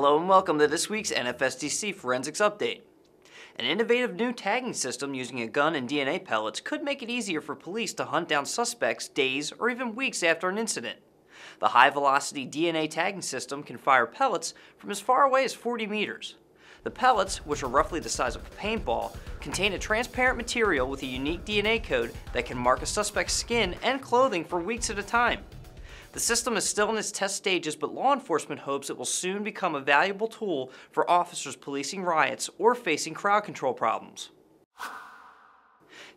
Hello and welcome to this week's NFSTC Forensics Update. An innovative new tagging system using a gun and DNA pellets could make it easier for police to hunt down suspects days or even weeks after an incident. The high-velocity DNA tagging system can fire pellets from as far away as 40 meters. The pellets, which are roughly the size of a paintball, contain a transparent material with a unique DNA code that can mark a suspect's skin and clothing for weeks at a time. The system is still in its test stages, but law enforcement hopes it will soon become a valuable tool for officers policing riots or facing crowd control problems.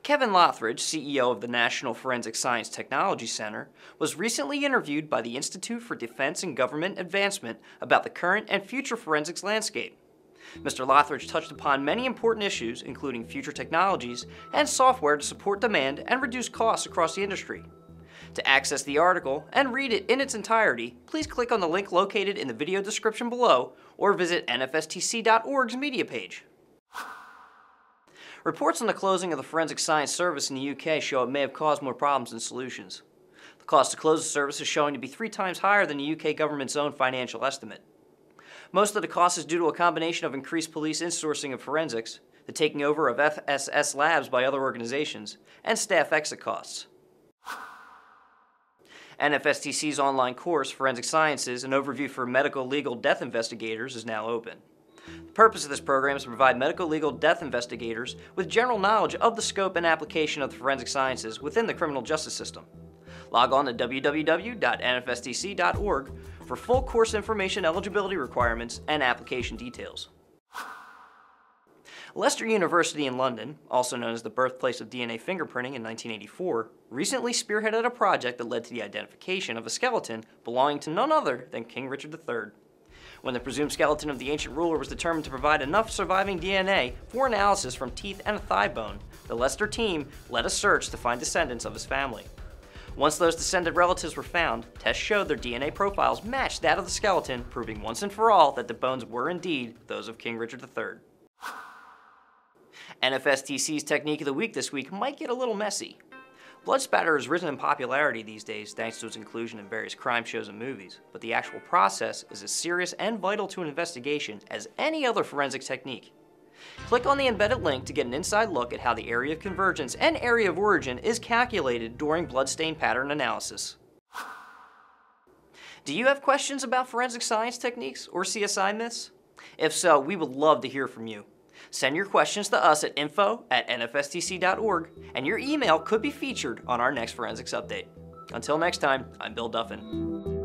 Kevin Lothridge, CEO of the National Forensic Science Technology Center, was recently interviewed by the Institute for Defense and Government Advancement about the current and future forensics landscape. Mr. Lothridge touched upon many important issues, including future technologies and software to support demand and reduce costs across the industry. To access the article and read it in its entirety, please click on the link located in the video description below or visit NFSTC.org's media page. Reports on the closing of the Forensic Science Service in the UK show it may have caused more problems than solutions. The cost to close the service is showing to be 3 times higher than the UK government's own financial estimate. Most of the cost is due to a combination of increased police insourcing of forensics, the taking over of FSS labs by other organizations, and staff exit costs. NFSTC's online course, Forensic Sciences, an overview for medical legal death investigators, is now open. The purpose of this program is to provide medical legal death investigators with general knowledge of the scope and application of the forensic sciences within the criminal justice system. Log on to www.nfstc.org for full course information, eligibility requirements, and application details. Leicester University in London, also known as the birthplace of DNA fingerprinting in 1984, recently spearheaded a project that led to the identification of a skeleton belonging to none other than King Richard III. When the presumed skeleton of the ancient ruler was determined to provide enough surviving DNA for analysis from teeth and a thigh bone, the Leicester team led a search to find descendants of his family. Once those descendant relatives were found, tests showed their DNA profiles matched that of the skeleton, proving once and for all that the bones were indeed those of King Richard III. NFSTC's Technique of the Week this week might get a little messy. Blood spatter has risen in popularity these days thanks to its inclusion in various crime shows and movies, but the actual process is as serious and vital to an investigation as any other forensic technique. Click on the embedded link to get an inside look at how the area of convergence and area of origin is calculated during bloodstain pattern analysis. Do you have questions about forensic science techniques or CSI myths? If so, we would love to hear from you. Send your questions to us at info@nfstc.org, and your email could be featured on our next Forensics Update. Until next time, I'm Bill Duffin.